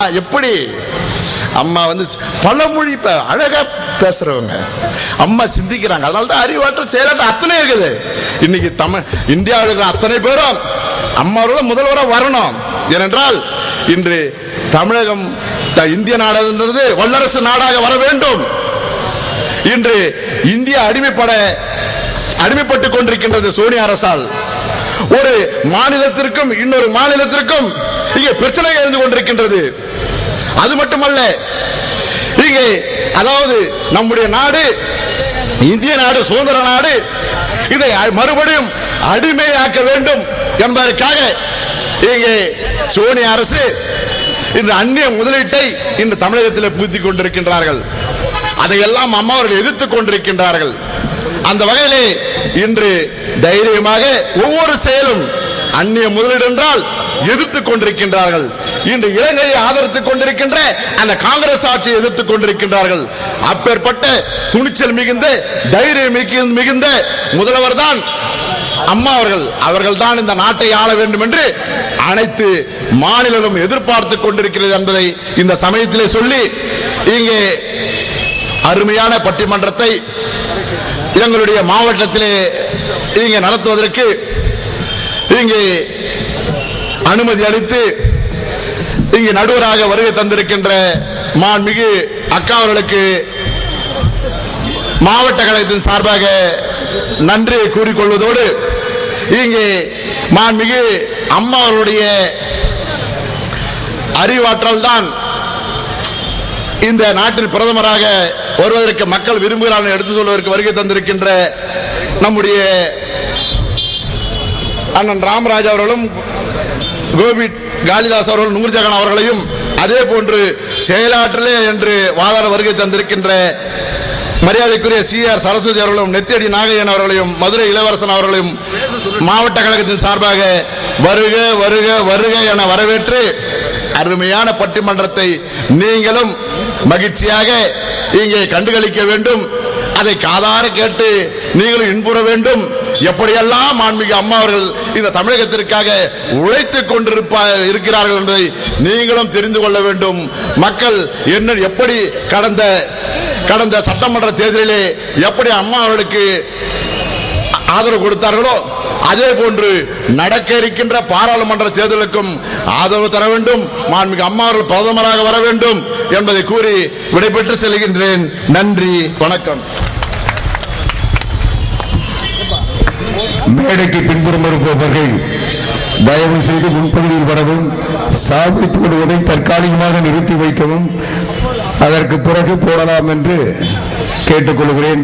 எப்படி அம்மா பழமொழி அழகா பேசுறவங்க, அம்மா சிந்திக்கிறாங்க. அதனாலதான் அறிவாற்றல் செயலாற்றல் அத்தனை இருக்குது. இன்னைக்கு இந்தியாவில் இருக்கிற அத்தனை பேரும் அம்மாவோட முதல்வராக வரணும். ஏனென்றால் இன்று தமிழகம் இந்திய நாடுன்றது வல்லரசு நாடாக வர வேண்டும். இன்று இந்தியா அடிமைப்பட்டுக் கொண்டிருக்கின்றது சோனியா அரசால். ஒரு மாநிலத்திற்கும் இன்னொரு மாநிலத்திற்கும் இங்கே பிரச்சனை இருந்து கொண்டிருக்கின்றது. அது மட்டுமல்ல, இங்கே அதாவது நம்முடைய நாடு இந்திய நாடு, சுதந்திர நாடு, இதை மறுபடியும் அடிமையாக்க வேண்டும் என்பதற்காக இங்கே சோனியா அரசு இன்று அந்நிய முதலீட்டை இன்று தமிழகத்தில் புகுத்திக் கொண்டிருக்கின்றார்கள். அதையெல்லாம் அம்மா அவர்கள் எதிர்த்துக் கொண்டிருக்கின்றார்கள். அந்த வகையிலே இன்று தைரியமாக ஒவ்வொரு செயலும் அந்நிய முதலீடு என்றால் எதிர்த்துக் கொண்டிருக்கின்றார்கள். இன்று இலங்கையை ஆதரித்துக் கொண்டிருக்கின்ற அந்த காங்கிரஸ் ஆட்சியை எதிர்த்துக் கொண்டிருக்கின்றார்கள். அப்பேற்பட்ட துணிச்சல் மிகுந்த தைரியம் மிகுந்த முதல்வர் தான் அம்மா அவர்கள் தான் இந்த நாட்டை ஆள வேண்டும் என்று அனைத்து மாநிலங்களும் எதிர்பார்த்துக் கொண்டிருக்கிறது என்பதை இந்த சமயத்திலே சொல்லி, இங்கே அருமையான பட்டிமன்றத்தை எங்களுடைய மாவட்டத்திலே இங்கே நடத்துவதற்கு இங்கே அனுமதி அளித்து இங்கே நடுவராக வருகை தந்திருக்கின்ற மாண்புமிகு அக்கா அவர்களுக்கு மாவட்ட கழகத்தின் சார்பாக நன்றியை கூறிக்கொள்வதோடு, இங்கே மாண்புமிகு அம்மா அவருடைய அறிவாற்றல் தான் இந்த நாட்டில் பிரதமராக வருவதற்கு மக்கள் விரும்புகிறார்கள் எடுத்துக் கொள்வதற்கு வருகை தந்திருக்கின்ற நம்முடைய அண்ணன் ராமராஜ் அவர்களும் கோபி காளிதாஸ் அவர்களும் நூர்ஜகான் அவர்களையும், அதே போன்று செயலாற்றலே என்று வாதாட வருகை தந்திருக்கின்ற மரியாதைக்குரிய CR சரஸ்வதி அவர்களும், நெத்தியடி நாகையன் அவர்களையும், மதுரை இளவரசன் அவர்களையும் மாவட்ட கழகத்தின் சார்பாக வருக வருக வருக என வரவேற்று அருமையான பட்டிமன்றத்தை நீங்களும் மகிழ்ச்சியாக இங்கே கண்டுகளிக்க வேண்டும். அதை காதார கேட்டு நீங்களும் இன்புற வேண்டும். எப்படியெல்லாம் மாண்புமிகு அம்மா அவர்கள் இந்த தமிழகத்திற்காக உழைத்துக் கொண்டிருக்கிறார்கள் என்பதை நீங்களும் தெரிந்து கொள்ள வேண்டும். மக்கள் எப்படி கடந்த சட்டமன்ற தேர்தலிலே எப்படி அம்மா அவர்களுக்கு ஆதரவு கொடுத்தார்களோ, அதே போன்று நடக்க இருக்கின்ற பாராளுமன்ற தேர்தலுக்கும் ஆதரவு தர வேண்டும். மாண்புமிகு அம்மா அவர்கள் பிரதமராக வர வேண்டும் என்பதை கூறி விடைபெற்று செல்கின்றேன். நன்றி, வணக்கம். மேடைக்கு பின்புறம் இருப்பவர்கள் தயவு செய்து முன்பகுதியில் வரவும், சாமி போடுவதை தற்காலிகமாக நிறுத்தி வைக்கவும், அதற்கு பிறகு போடலாம் என்று கேட்டுக்கொள்கிறேன்.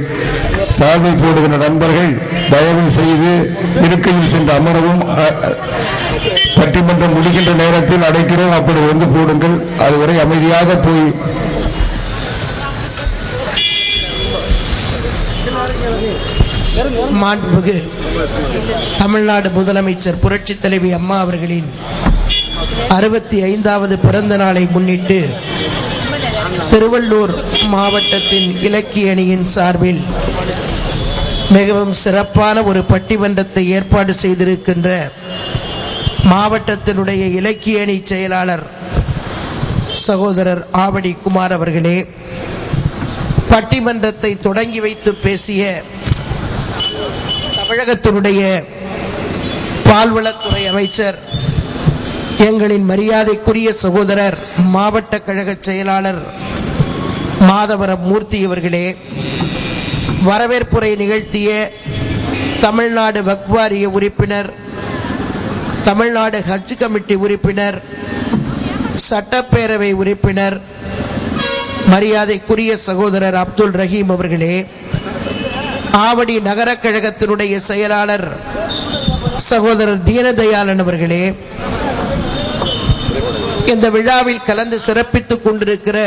சாமி போடுகிற நண்பர்கள் தயவு செய்து இருக்கையில் சென்று அமரவும். பட்டிமன்றம் முடிக்கின்ற நேரத்தில் அடைக்கிறோம், அப்படி வந்து போடுங்கள். அதுவரை அமைதியாக போய் மாண்புமிகு தமிழ்நாடு முதலமைச்சர் புரட்சி தலைவி அம்மா அவர்களின் 65வது பிறந்த நாளை முன்னிட்டு திருவள்ளூர் மாவட்டத்தின் இலக்கிய அணியின் சார்பில் மிகவும் சிறப்பான ஒரு பட்டிமன்றத்தை ஏற்பாடு செய்திருக்கின்ற மாவட்டத்தினுடைய இலக்கிய அணி செயலாளர் சகோதரர் ஆவடி குமார் அவர்களே, பட்டிமன்றத்தை தொடங்கி வைத்து பேசிய தமிழகத்தினுடைய பால்வளத்துறை அமைச்சர் எங்களின் மரியாதைக்குரிய சகோதரர் மாவட்ட கழக செயலாளர் மாதவரம் மூர்த்தி அவர்களே, வரவேற்புரை நிகழ்த்திய தமிழ்நாடு வக்ஃப் வாரிய உறுப்பினர், தமிழ்நாடு ஹஜ் கமிட்டி உறுப்பினர், சட்டப்பேரவை உறுப்பினர் மரியாதைக்குரிய சகோதரர் அப்துல் ரஹீம் அவர்களே, ஆவடி நகர கழகத்தினுடைய செயலாளர் சகோதரர் தீனதயாளன் அவர்களே, இந்த விழாவில் கலந்து சிறப்பித்துக் கொண்டிருக்கிற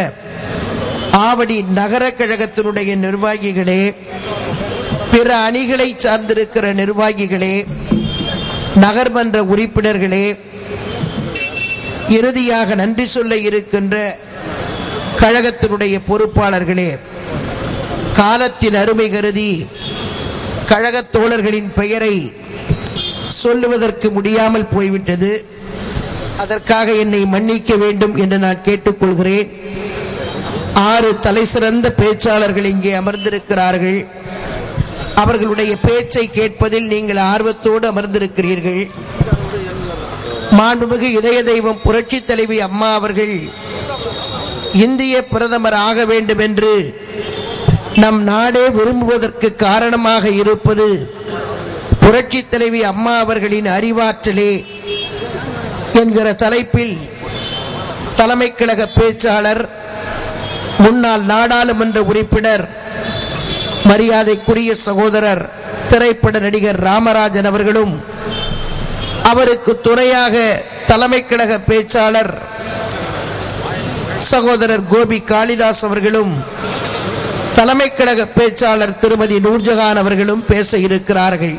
ஆவடி நகர கழகத்தினுடைய நிர்வாகிகளே, பிற அணிகளை சார்ந்திருக்கிற நிர்வாகிகளே, நகர்மன்ற உறுப்பினர்களே, இறுதியாக நன்றி சொல்ல இருக்கின்ற கழகத்தினுடைய பொறுப்பாளர்களே, காலத்தின் அருமை கருதி கழக தோழர்களின் பெயரை சொல்லுவதற்கு முடியாமல் போய்விட்டது. அதற்காக என்னை மன்னிக்க வேண்டும் என்று நான் கேட்டுக்கொள்கிறேன். 6 தலை சிறந்த பேச்சாளர்கள் இங்கே அமர்ந்திருக்கிறார்கள். அவர்களுடைய பேச்சை கேட்பதில் நீங்கள் ஆர்வத்தோடு அமர்ந்திருக்கிறீர்கள். மாண்புமிகு இதய தெய்வம் புரட்சி தலைவி அம்மா அவர்கள் இந்திய பிரதமர் ஆக வேண்டும் என்று நம் நாடே விரும்புவதற்கு காரணமாக இருப்பது புரட்சி தலைவி அம்மா அவர்களின் அறிவாற்றலே என்கிற தலைப்பில் தலைமை கழக பேச்சாளர் முன்னாள் நாடாளுமன்ற உறுப்பினர் மரியாதைக்குரிய சகோதரர் திரைப்பட நடிகர் ராமராஜன் அவர்களும் அவருக்கு துணையாக தலைமை கழக பேச்சாளர் சகோதரர் கோபி காளிதாஸ் அவர்களும் தலைமை கழக பேச்சாளர் திருமதி நூர்ஜஹான் அவர்களும் பேச இருக்கிறார்கள்.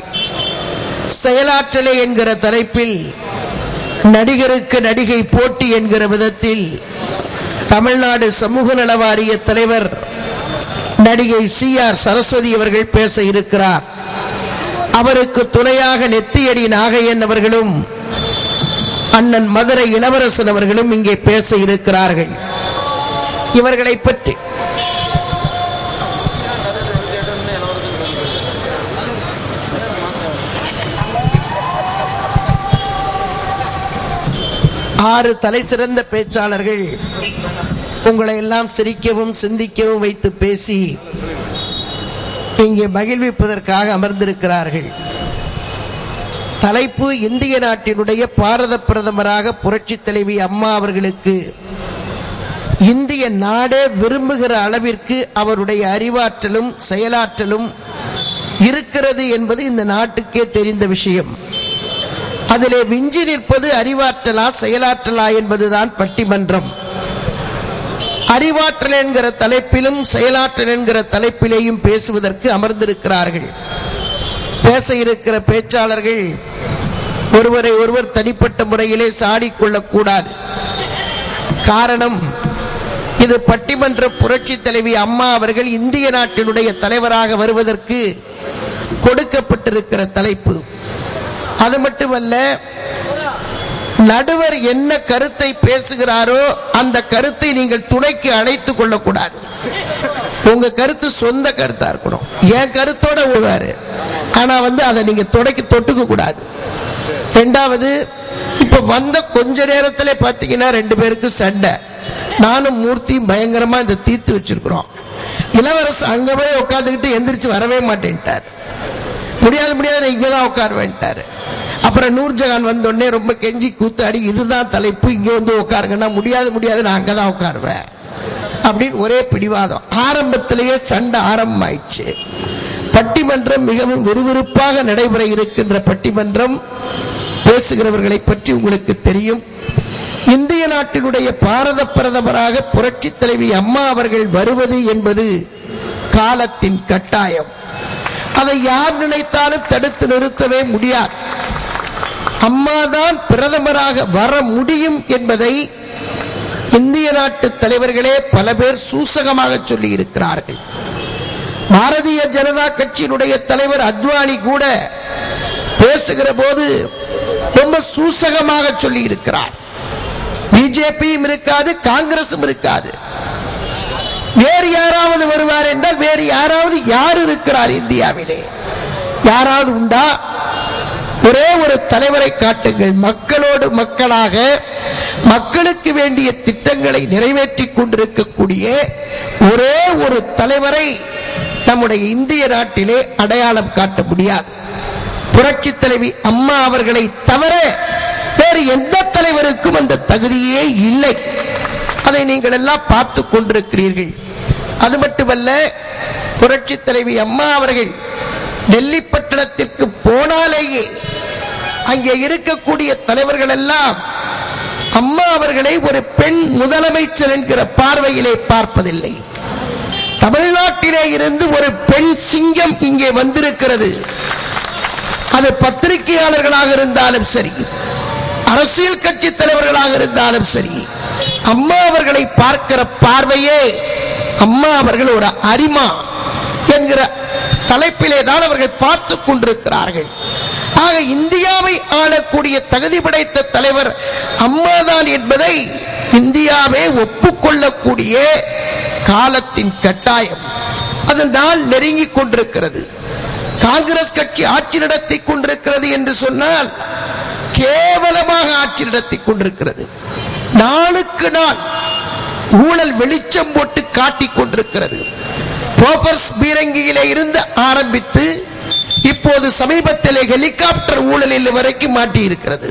செயலாற்றலே என்கிற தலைப்பில் நடிகருக்கு நடிகை போட்டி என்கிற விதத்தில் தமிழ்நாடு சமூக நல வாரிய தலைவர் நடிகை சிஆர் சரஸ்வதி அவர்கள் பேச இருக்கிறார். அவருக்கு துணையாக நெத்தியடி நாகையன் அவர்களும் அண்ணன் மதுரை இளவரசன் அவர்களும் இங்கே பேச இருக்கிறார்கள். இவர்களை பற்றி ஆறு தலை சிறந்த பேச்சாளர்கள் உங்களை எல்லாம் சிரிக்கவும் சிந்திக்கவும் வைத்து பேசி இங்கே மகிழ்விப்பதற்காக அமர்ந்திருக்கிறார்கள். தலைப்பு இந்திய நாட்டினுடைய பாரத பிரதமராக புரட்சி தலைவி அம்மா அவர்களுக்கு இந்திய நாடே விரும்புகிற அளவிற்கு அவருடைய அறிவாற்றலும் செயலாற்றலும் இருக்கிறது என்பது இந்த நாட்டுக்கே தெரிந்த விஷயம். அதிலே விஞ்சி நிற்பது அறிவாற்றலா செயலாற்றலா என்பதுதான் பட்டிமன்றம். அறிவாற்றல் என்கிற தலைப்பிலும் செயலாற்றல் என்கிற தலைப்பிலேயும் பேசுவதற்கு அமர்ந்திருக்கிறார்கள். பேச இருக்கிற பேச்சாளர்கள் ஒருவரை ஒருவர் தனிப்பட்ட முறையிலே சாடிக்கொள்ளக்கூடாது. காரணம், இது பட்டிமன்ற புரட்சி தலைவி அம்மா அவர்கள் இந்திய நாட்டினுடைய தலைவராக வருவதற்கு கொடுக்கப்பட்டிருக்கிற தலைப்பு. அது மட்டுமல்ல, நடுவர் என்ன கருத்தை பேசுகிறாரோ அந்த கருத்தை நீங்கள் துணைக்கு அழைத்துக் கொள்ளக்கூடாது. உங்க கருத்து சொந்த கருத்தா இருக்கணும். என் கருத்தோட விடுவாரு, ஆனா அதை நீங்க துணைக்கு தொட்டுக்க கூடாது. ரெண்டாவது, இப்ப வந்த கொஞ்ச நேரத்திலே பாத்தீங்கன்னா 2 பேருக்கு சண்டை. நானும் மூர்த்தியும் பயங்கரமா இந்த தீர்த்து வச்சிருக்கிறோம். இளவரசர் அங்க போய் உட்காந்துக்கிட்டு எந்திரிச்சு வரவே மாட்டேன்ட்டார். முடியாது இங்கதான் உட்காருவேன்ட்டாரு. அப்புறம் நூர்ஜஹான் வந்தோடனே ரொம்ப கெஞ்சி கூத்தாடி, இதுதான் தலைப்பு, இங்க வந்து உட்காருங்கன்னா முடியாது நான் அங்கதான் உட்காருவேன் அப்படின்னு ஒரே பிடிவாதம். ஆரம்பத்திலேயே சண்டை ஆரம்பமாயிடுச்சு. பட்டிமன்றம் மிகவும் விறுவிறுப்பாக நடைபெற இருக்கின்ற பட்டிமன்றம். பேசுகிறவர்களை பற்றி உங்களுக்கு தெரியும். இந்திய நாட்டினுடைய பாரத பிரதமராக புரட்சி தலைவி அம்மா அவர்கள் வருவது என்பது காலத்தின் கட்டாயம். அதை யார் நினைத்தாலும் தடுத்து நிறுத்தவே முடியாது. அம்மாதான் பிரதமராக வர முடியும் என்பதை இந்திய நாட்டு தலைவர்களே பல பேர் சூசகமாக சொல்லி இருக்கிறார்கள். பாரதிய ஜனதா கட்சியினுடைய தலைவர் அத்வானி கூட பேசுகிற போது ரொம்ப சூசகமாக சொல்லி இருக்கிறார். பிஜேபியும் இருக்காது, காங்கிரசும் இருக்காது. வேறு யாராவது வருவார் என்றால் வேறு யாராவது யார் இருக்கிறார் இந்தியாவிலே? யாராவது உண்டா? ஒரே ஒரு தலைவரை காட்டுங்கள். மக்களோடு மக்களாக மக்களுக்கு வேண்டிய திட்டங்களை நிறைவேற்றிக் கொண்டிருக்கக்கூடிய ஒரே ஒரு தலைவரை நம்முடைய இந்திய நாட்டிலே அடையாளம் காட்ட முடியாது. புரட்சி தலைவி அம்மா அவர்களை தவிர வேறு எந்த தலைவருக்கும் அந்த தகுதியே இல்லை. அதை நீங்கள் எல்லாம் பார்த்து கொண்டிருக்கிறீர்கள். அது மட்டுமல்ல, புரட்சி தலைவி அம்மா அவர்கள் டெல்லி பட்டணத்திற்கு போனாலேயே அங்கே இருக்கக்கூடிய தலைவர்கள் எல்லாம் அம்மா அவர்களை ஒரு பெண் முதலமைச்சர் என்கிற பார்வையிலே பார்ப்பதில்லை. தமிழ்நாட்டிலே இருந்து ஒரு பெண் சிங்கம் இங்கே வந்திருக்கிறது. அது பத்திரிகையாளர்களாக இருந்தாலும் சரி, அரசியல் கட்சி தலைவர்களாக இருந்தாலும் சரி, அம்மா அவர்களை பார்க்கிற பார்வையே அம்மா அவர்கள் ஒரு அரிமா என்கிற தலைப்பிலே தான் அவர்கள் பார்த்துக் கொண்டிருக்கிறார்கள். ஆக இந்தியாவை ஆளக்கூடிய தகுதி படைத்த தலைவர் அம்மாதான் என்பதை இந்தியாவே ஒப்புக்கொள்ளக்கூடிய காலத்தின் கட்டாயம். அது நாள் நெருங்கிக் கொண்டிருக்கிறது. காங்கிரஸ் கட்சி ஆட்சி நடத்தி கொண்டிருக்கிறது என்று சொன்னால் கேவலமாக ஆட்சி நடத்தி கொண்டிருக்கிறது. நாளுக்கு நாள் ஊழல் வெளிச்சம் போட்டு காட்டிக் கொண்டிருக்கிறது. போஃபர்ஸ் பீரங்கியிலே இருந்து ஆரம்பித்து இப்போது சமீபத்திலே ஹெலிகாப்டர் ஊழலில் வரைக்கும் மாட்டி இருக்கிறது.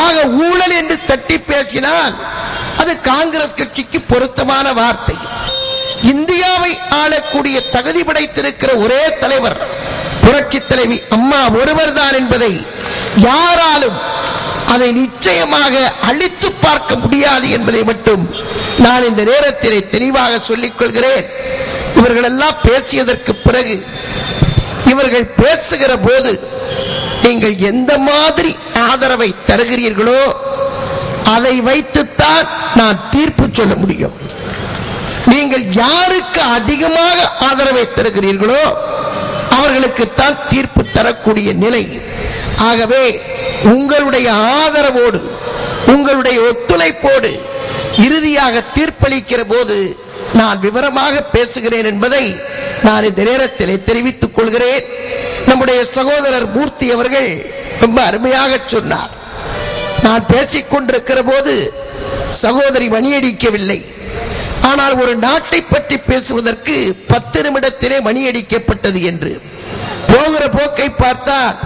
ஆக ஊழல் என்று தட்டி பேசினால் அது காங்கிரஸ் கட்சிக்கு பொருத்தமான வார்த்தை. இந்தியாவை ஆளக்கூடிய தகுதி படைத்திருக்கிற ஒரே தலைவர் புரட்சி தலைவி அம்மா ஒருவர் தான் என்பதை யாராலும் அதை நிச்சயமாக அழித்து பார்க்க முடியாது என்பதை மட்டும் நான் இந்த நேரத்திலே தெளிவாக சொல்லிக் கொள்கிறேன். இவர்கள் எல்லாம் பேசியதற்கு பிறகு இவர்கள் பேசுகிற போது நீங்கள் எந்த மாதிரி ஆதரவை தருகிறீர்களோ அதை வைத்துத்தான் நான் தீர்ப்பு சொல்ல முடியும். நீங்கள் யாருக்கு அதிகமாக ஆதரவை தருகிறீர்களோ அவர்களுக்குத்தான் தீர்ப்பு தரக்கூடிய நிலை. ஆகவே உங்களுடைய ஆதரவோடு உங்களுடைய ஒத்துழைப்போடு இறுதியாக தீர்ப்பளிக்கிற போது நான் விவரமாக பேசுகிறேன் என்பதை நான் இந்த நேரத்தில் தெரிவித்துக் கொள்கிறேன். நம்முடைய சகோதரர் மூர்த்தி அவர்கள் ரொம்ப அருமையாக சொன்னார். நான் பேசிக் கொண்டிருக்கிற போது சகோதரி மணியடிக்கவில்லை. ஆனால் ஒரு நாட்டை பற்றி பேசுவதற்கு 10 நிமிடத்திலே மணியடிக்கப்பட்டது என்று. போகிற போக்கை பார்த்தால்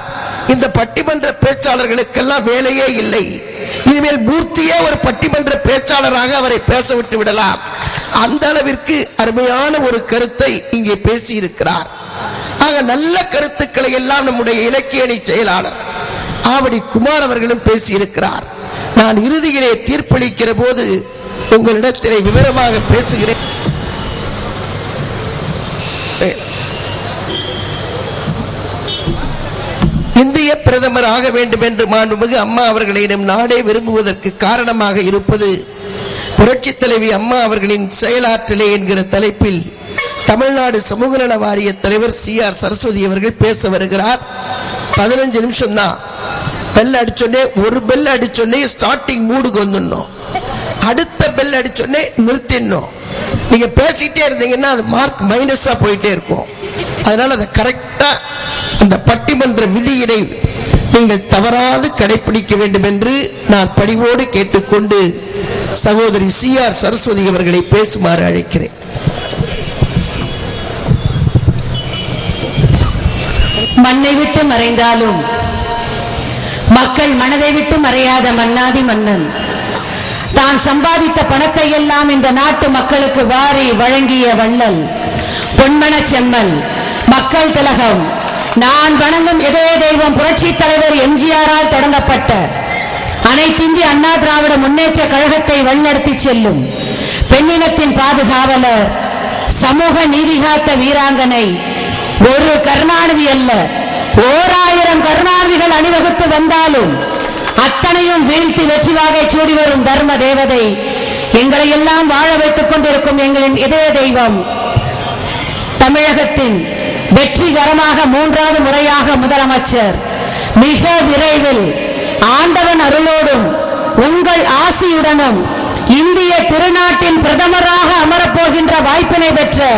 இந்த பட்டிமன்ற பேச்சாளர்களுக்கெல்லாம் வேலையே இல்லை. இனிமேல் மூர்த்தியே ஒரு பட்டிமன்ற பேச்சாளராக அவரை பேச விட்டு விடலாம். அந்த அளவிற்கு அருமையான ஒரு கருத்தை இங்கே பேசியிருக்கிறார். ஆக நல்ல கருத்துக்களை எல்லாம் நம்முடைய இலக்கிய அணி செயலாளர் ஆவடி குமார் அவர்களும் பேசியிருக்கிறார். நான் இறுதியிலே தீர்ப்பளிக்கிற போது உங்களிடத்திலே விவரமாக பேசுகிறேன். இந்திய பிரதமர் ஆக வேண்டும் என்று மாண்புமிகு அம்மா அவர்களிடம் நாடே விரும்புவதற்கு காரணமாக இருப்பது புரட்சி தலைவி அம்மா அவர்களின் செயலாற்றலே என்கிற தலைப்பில் தமிழ்நாடு சமூக நல வாரிய தலைவர் CR சரஸ்வதி அவர்கள் பேச வருகிறார். 15 நிமிஷம் தான். பெல் அடிச்சோன்னே ஒரு பெல் அடிச்சோன்னே ஸ்டார்டிங் மூடுக்கு வந்துடணும். அடுத்த பெல் அடிச்சோன்னே நிறுத்திடணும். நீங்க பேசிட்டே இருந்தீங்கன்னா அது மார்க் மைனஸா போயிட்டே இருக்கும். அதனால அதை கரெக்டா அந்த பட்டிமன்ற விதியினை நீங்கள் தவறாது கடைபிடிக்க வேண்டும் என்று நான் பணிவோடு கேட்டுக்கொண்டு சகோதரி CR சரஸ்வதி அவர்களை பேசுமாறு அழைக்கிறேன். மண்ணை விட்டு மறைந்தாலும் மக்கள் மனதை விட்டு மறையாத மன்னாதி மன்னன் தான் சம்பாதித்த பணத்தை எல்லாம் இந்த நாட்டு மக்களுக்கு வாரி வழங்கிய வள்ளல் பொன்மன செம்மல் மக்கள் திலகம் நான் வணங்கும் இதய தெய்வம் புரட்சி தலைவர் எம்ஜிஆரால் தொடங்கப்பட்ட அனைத்திந்திய அண்ணா திராவிட முன்னேற்ற கழகத்தை வழிநடத்தி செல்லும் பெண்ணினத்தின் பாதுகாவலர் சமூக நீதி காத்த வீராங்கனை ஒரு கருணாநிதி அல்ல 1000 கருணாநிதிகள் அணிவகுத்து வந்தாலும் அத்தனையும் வீழ்த்தி வெற்றி வாகை சூடி வரும் தர்ம தேவதை எங்களை எல்லாம் வாழ வைத்துக் கொண்டிருக்கும் எங்களின் இதய தெய்வம் தமிழகத்தின் வெற்றிகரமாக 3வது முறையாக முதலமைச்சர் மிக விரைவில் ஆண்டவன் அருளோடும் உங்கள் ஆசியுடனும் இந்திய திருநாட்டின் பிரதமராக அமரப்போகின்ற வாய்ப்பினை பெற்ற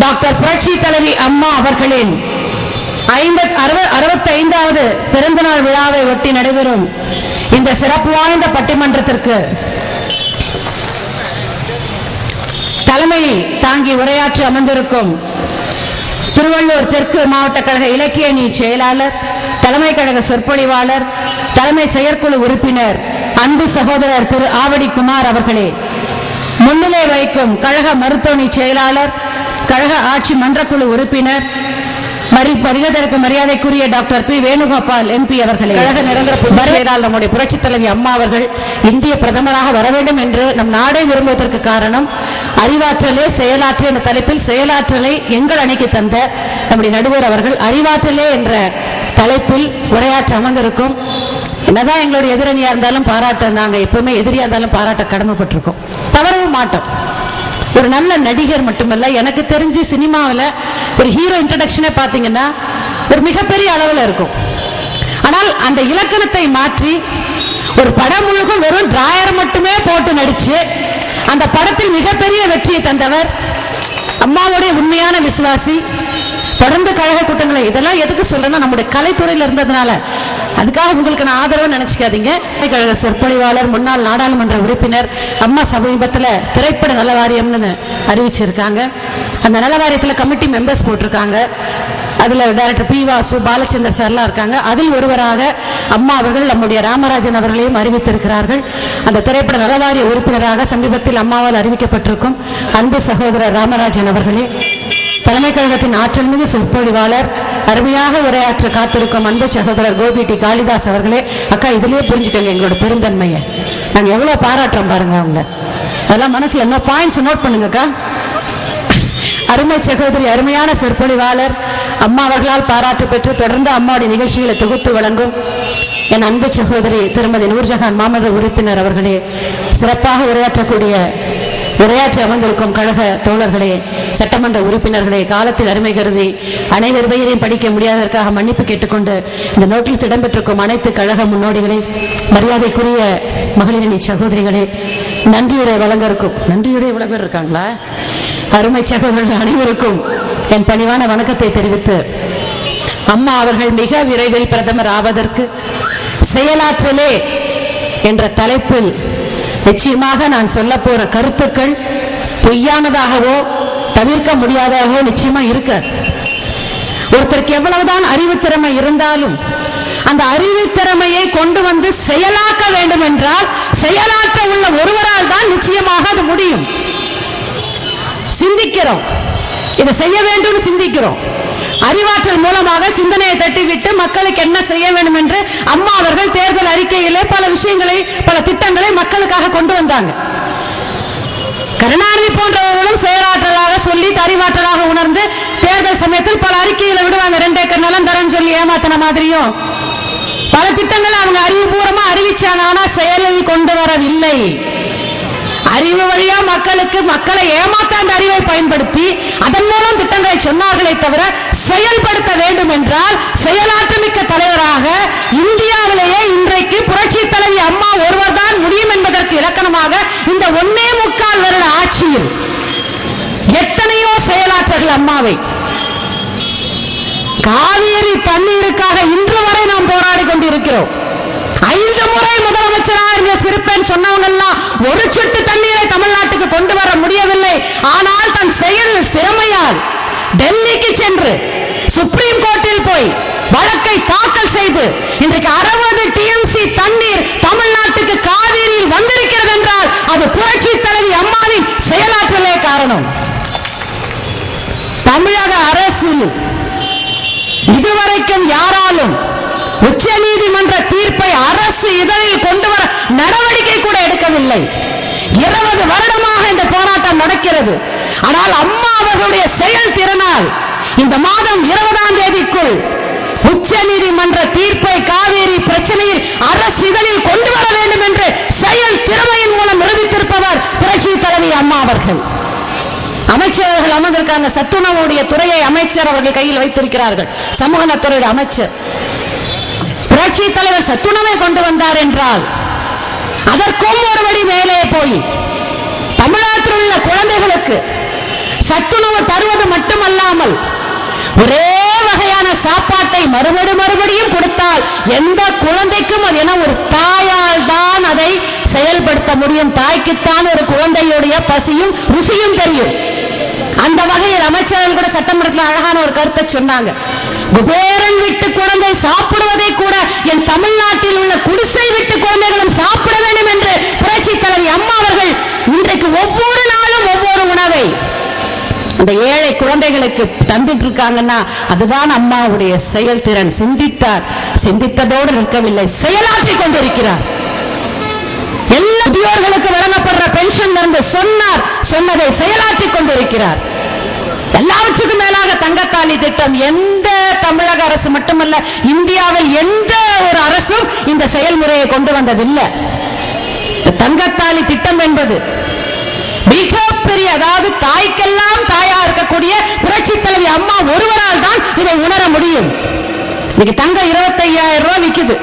டாக்டர் புரட்சி தலைவி அம்மா அவர்களின் 65வது பிறந்தநாள் விழாவை ஒட்டி நடைபெறும் இந்த சிறப்பு வாய்ந்த பட்டிமன்றத்திற்கு தலைமை தாங்கி உரையாற்றி அமர்ந்திருக்கும் திருவள்ளூர் தெற்கு மாவட்ட கழக இலக்கிய அணி செயலாளர், தலைமை கழக சொற்பொழிவாளர், தலைமை செயற்குழு உறுப்பினர் அன்பு சகோதரர் திரு ஆவடி குமார் அவர்களே, முன்னிலை வைக்கும் கழக மருத்துவமனை செயலாளர், கழக ஆட்சி மன்றக்குழு உறுப்பினர், வருகதற்கு மரியாதைக்குரிய டாக்டர் பி வேணுகோபால் MP அவர்களே, கழக நிரந்தர பொதுச் செயலாளர் நம்முடைய புரட்சி தலைவி அம்மா அவர்கள் இந்திய பிரதமராக வர வேண்டும் என்று நம் நாடே விரும்புவதற்கு காரணம் அறிவாற்றலே செயலாற்றல் என்ற தலைப்பில் செயலாற்றலை எங்கள் அணிக்கு தந்த நம்முடைய நடுவர் அவர்கள் அறிவாற்றலே என்ற தலைப்பில் உரையாற்ற அமர்ந்திருக்கும். என்னதான் எங்களுடைய எதிரணியா இருந்தாலும் பாராட்ட, நாங்க எப்பவுமே எதிரியா இருந்தாலும் பாராட்ட கடமைப்பட்டிருக்கோம், தவறவும் மாட்டோம். ஒரு நல்ல நடிகர் மட்டுமல்ல, எனக்கு தெரிஞ்சு சினிமாவில் ஒரு ஹீரோ இன்ட்ரடக்ஷனே பார்த்தீங்கன்னா ஒரு மிகப்பெரிய அளவில் இருக்கும். ஆனால் அந்த இலக்கணத்தை மாற்றி ஒரு படம் முழுக்கும் வெறும் டிராயர் மட்டுமே போட்டு நடிச்சு அந்த படத்தில் மிகப்பெரிய வெற்றியை தந்தவர், அம்மாவுடைய உண்மையான விசுவாசி. தொடர்ந்து கழக கூட்டங்களை இதெல்லாம் எதுக்கு சொல்றேன்னா நம்முடைய கலைத்துறையில் இருந்ததுனால, அதுக்காக உங்களுக்கு நான் ஆதரவு நினைச்சுக்காதீங்க. கழக சொற்பொழிவாளர், முன்னாள் நாடாளுமன்ற உறுப்பினர், அம்மா சமீபத்தில் திரைப்பட நல வாரியம்னு அறிவிச்சிருக்காங்க. அந்த நல வாரியத்தில் கமிட்டி மெம்பர்ஸ் போட்டிருக்காங்க. அதுல டைரக்டர் பி வாசு, பாலச்சந்தர் சார்லாம் இருக்காங்க. அதில் ஒருவராக அம்மா அவர்கள் நம்முடைய ராமராஜன் அவர்களையும் அறிவித்திருக்கிறார்கள். அந்த திரைப்பட நலவாரிய உறுப்பினராக சமீபத்தில் அம்மாவால் அறிவிக்கப்பட்டிருக்கும் அன்பு சகோதரர் ராமராஜன் அவர்களே, தலைமை கழகத்தின் ஆற்றல் மிகு சொற்பொழிவாளர், அருமையாக உரையாற்ற காத்திருக்கும் அன்பு சகோதரர் கோபி டி காளிதாஸ் அவர்களே. அக்கா, இதுலயே புரிஞ்சுக்கங்க எங்களோட பெருந்தன்மையை. நாங்க எவ்வளவு பாராட்டுறோம் பாருங்க அவங்க. அதெல்லாம் மனசுல என்ன பாயிண்ட்ஸ் நோட் பண்ணுங்கக்கா. அருமை சகோதரி, அருமையான சொற்பொழிவாளர், அம்மா அவர்களால் பாராட்டு பெற்று தொடர்ந்து அம்மாவுடைய நிகழ்ச்சிகளை தொகுத்து வழங்கும் என் அன்பு சகோதரி திருமதி நூர்ஜஹான் மாமன்ற உறுப்பினர் அவர்களே, சிறப்பாக உரையாற்றி அமர்ந்திருக்கும் கழக தோழர்களே, சட்டமன்ற உறுப்பினர்களே, காலத்தில் அருமை கருதி அனைவர் பெயரையும் படிக்க முடியாததற்காக மன்னிப்பு கேட்டுக்கொண்டு இந்த நோட்டீஸ் இடம்பெற்றிருக்கும் அனைத்து கழக முன்னோடிகளே, மரியாதைக்குரிய மகளிரணி சகோதரிகளே, நன்றியுரை வழங்க இருக்கும். நன்றியுரை இவ்வளவு பேர் இருக்காங்களா? அருமை சகோதரர்கள் அனைவருக்கும் என் பணிவான வணக்கத்தை தெரிவித்து, அம்மா அவர்கள் மிக விரைவில் பிரதமர் ஆவதற்கு செயலாற்றலே என்ற தலைப்பில் நிச்சயமாக நான் சொல்ல போற கருத்துக்கள் பொய்யானதாகவோ தவிர்க்க முடியாததாகவோ நிச்சயமா இருக்க. ஒருத்தருக்கு எவ்வளவுதான் அறிவுத்திறமை இருந்தாலும் அந்த அறிவுத்திறமையை கொண்டு வந்து செயலாக்க வேண்டும் என்றால் செயலாற்ற உள்ள ஒருவரால் தான் நிச்சயமாக அது முடியும். சிந்திக்கிறோம், இதை செய்ய வேண்டும் சிந்திக்கிறோம். அறிவாற்றல் மூலமாக சிந்தனையை தட்டிவிட்டு மக்களுக்கு என்ன செய்ய வேண்டும் என்று அம்மா அவர்கள் தேர்தல் அறிக்கையிலே பல விஷயங்களை, பல திட்டங்களை மக்களுக்காக கொண்டு வந்தாங்க. கருணாநிதி போன்றவர்களும் செயலாற்றலாக சொல்லி அறிவாற்றலாக உணர்ந்து தேர்தல் சமயத்தில் பல அறிக்கைகளை விடுவாங்க. 2 ஏக்கர் நிலம் தரேன்னு சொல்லி ஏமாத்தின மாதிரியும் பல திட்டங்களை அவங்க அறிவுபூர்வமா அறிவிச்சாங்க. ஆனா செயலில் கொண்டு வரவில்லை. அறிவு வழியா மக்களை ஏமாத்த அந்த அறிவை பயன்படுத்தி அதன் மூலம் திட்டங்களை சொன்னார்களே தவிர செயல்படுத்த வேண்டும் என்றால் செயலாற்றமிக்க தலைவராக இந்தியாவிலேயே இன்றைக்கு புரட்சி தலைவி அம்மா ஒருவர் தான் முடியும் என்பதற்கு இலக்கணமாக இந்த 1.25 வருட ஆட்சியில் எத்தனையோ செயலாற்றர்கள் அம்மாவை. காவிரி தண்ணீருக்காக இன்று வரை நாம் போராடி கொண்டிருக்கிறோம். 5 முறை முதலமைச்சராக இருப்பேன் சொன்னவங்க எல்லாம் ஒரு சொட்டு தண்ணீரை தமிழ்நாட்டுக்கு கொண்டு வர முடியவில்லை. ஆனால் தன் செயல் திறமையால் டெல்லிக்கு சென்று சுப்ரீம் கோர்ட்டில் போய் வழக்கை தாக்கல் செய்து இன்றைக்கு 60 TMC தண்ணீர் தமிழ்நாட்டுக்கு காவிரியில் வந்திருக்கிறது என்றால் அது புரட்சி தலைவி அம்மாவின் செயலாற்றலே காரணம். தமிழக அரசில் இதுவரைக்கும் யாராலும் உச்ச நீதிமன்ற தீர்ப்பை அரசு இதழில் கொண்டு வர நடவடிக்கை கூட எடுக்கவில்லை. 20 வருடமாக இந்த போராட்டம் நடக்கிறது. ஆனால் அம்மா அவர்களுடைய செயல் திறனால் இந்த மாதம் 20ஆம் தேதிக்குள் உச்ச நீதிமன்ற தீர்ப்பை காவிரி பிரச்சனையில் அரசு இதழில் கொண்டு வர வேண்டும் என்று செயல் திறமையின் மூலம் நிரூபித்திருப்பவர் புரட்சி தலைவி அம்மா அவர்கள். அமைச்சர்கள் அமர்ந்திருக்காங்க. சத்துணவுடைய துறையை அமைச்சர் அவர்கள் கையில் வைத்திருக்கிறார்கள். சமூக நலத்துறை அமைச்சர். புரட்சி தலைவர் சத்துணவை கொண்டு வந்தார் என்றால் அதற்கும் ஒருபடி மேலே போய் தமிழகத்தில் உள்ள குழந்தைகளுக்கு சத்துணவு தருவது மட்டுமல்லாமல் ஒரே வகையான சாப்பாட்டை மறுபடியும் கொடுத்தால் எந்த குழந்தைக்கும் அது என ஒரு தாயால் தான் அதை செயல்படுத்த முடியும். தாய்க்குத்தான் ஒரு குழந்தையுடைய பசியும் ருசியும் தெரியும். அந்த வகையில் அமைச்சர்கள் கூட சட்டமன்றத்தில் அழகான ஒரு கருத்தை சொன்னாங்க. குபேரன் வீட்டு குழந்தை சாப்பிடுவதை கூட என் தமிழ்நாட்டில் உள்ள குடிசை வீட்டு குழந்தைகளும் சாப்பிட வேண்டும் என்று புரட்சி தலைவி அம்மா அவர்கள் இன்றைக்கு ஒவ்வொரு நாளும் ஒவ்வொரு உணவை அந்த ஏழை குழந்தைகளுக்கு தந்துட்டு இருக்காங்கன்னா அதுதான் அம்மாவுடைய செயல்திறன். சிந்தித்தார், சிந்தித்ததோடு நிற்கவில்லை, செயலாற்றிக் கொண்டிருக்கிறார். எல்லா முதியோர்களுக்கு வழங்கப்படுற பென்ஷன்ல இருந்து சொன்னதை செயலாற்றிக் கொண்டிருக்கிறார். எல்லாவற்றுக்கும் மேலாக தங்கத்தாலி திட்டம் எந்த தமிழக அரசு மட்டுமல்ல இந்தியாவில் எந்த ஒரு அரசும் இந்த செயல்முறையை கொண்டு வந்ததில்லை. தங்கத்தாலி திட்டம் என்பது மிகப்பெரிய, அதாவது தாய்க்கெல்லாம் தாயா இருக்கக்கூடிய புரட்சி தலைவி அம்மா ஒருவரால் தான் இதை உணர முடியும். இன்னைக்கு தங்கம் 25,000 ரூபாய் விக்குது.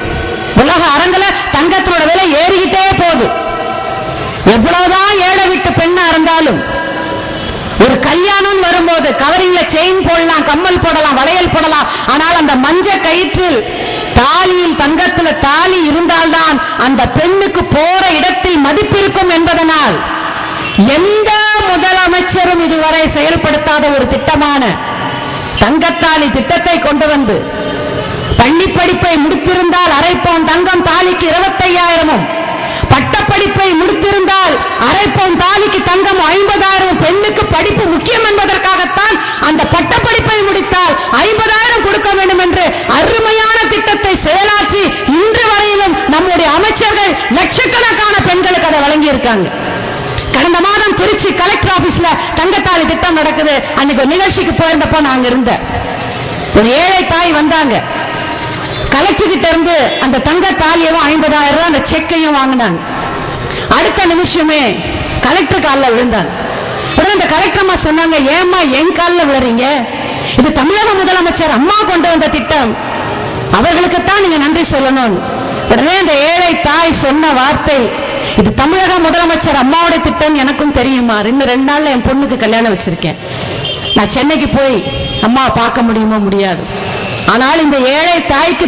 உலக அரங்குல தங்கத்தோட விலை ஏறிக்கிட்டே போகுது. எவ்வளவுதான் ஏழை விட்டு பெண்ணா இருந்தாலும் ஒரு கல்யாணம் வரும்போது கவரிங்ல செயின் போடலாம், கம்மல் போடலாம், வளையல் போடலாம். ஆனால் அந்த மஞ்ச கயிற்றில் தாலியில் தங்கத்துல தாலி இருந்தால்தான் அந்த பெண்ணுக்கு போற இடத்தில் மதிப்பு இருக்கும் என்பதனால் எந்த முதலமைச்சரும் இதுவரை செயல்படுத்தாத ஒரு திட்டமான தங்கத்தாலி திட்டத்தை கொண்டு வந்து பள்ளி படிப்பை முடித்திருந்தால் அரை பவுன் தங்கம் தாலிக்கு 25,000, பட்டப்படிப்பை முடித்திருந்தால் அரை பவுன் தாலிக்கு தங்கம் 50,000. பெண்ணுக்கு படிப்பு முக்கியம் என்பதற்காகத்தான் அந்த பட்டப்படிப்பை முடித்தால் 50,000 கொடுக்க வேண்டும் என்று அருமையான திட்டத்தை செயலாற்றி இன்று வரையிலும் நம்முடைய அமைச்சர்கள் லட்சக்கணக்கான பெண்களுக்கு அதை வழங்கி இருக்காங்க. கடந்த மாதம் திருச்சி கலெக்டர் ஆபீஸ்ல தங்கத்தாலி திட்டம் நடக்குது. அன்னைக்கு ஒரு நிகழ்ச்சிக்கு போயிருந்தப்போ நாங்க இருந்த ஒரு ஏழை தாய் வந்தாங்க. கலெக்டர் கிட்ட இருந்து அந்த தங்க தாலியவும் 50,000 ரூபாய் அந்த செக்கையும் வாங்கினாங்க. அடுத்த நிமிஷமே கலெக்டர் காலில் விழுந்தாங்க. உடனே அந்த கலெக்டர் அம்மா சொன்னாங்க, ஏம்மா என் காலில் விழுறீங்க? இது தமிழக முதலமைச்சர் அம்மா கொண்டு வந்த திட்டம், அவர்களுக்குத்தான் நீங்க நன்றி சொல்லணும். உடனே அந்த ஏழை தாய் சொன்ன வார்த்தை, இது தமிழக முதலமைச்சர் அம்மாவோட திட்டம் எனக்கும் தெரியுமா. இன்னும் 2 நாள்ல என் பொண்ணுக்கு கல்யாணம் வச்சிருக்கேன். நான் சென்னைக்கு போய் அம்மாவை பார்க்க முடியுமோ முடியாது. ஆனால் இந்த ஏழை தாய்க்கு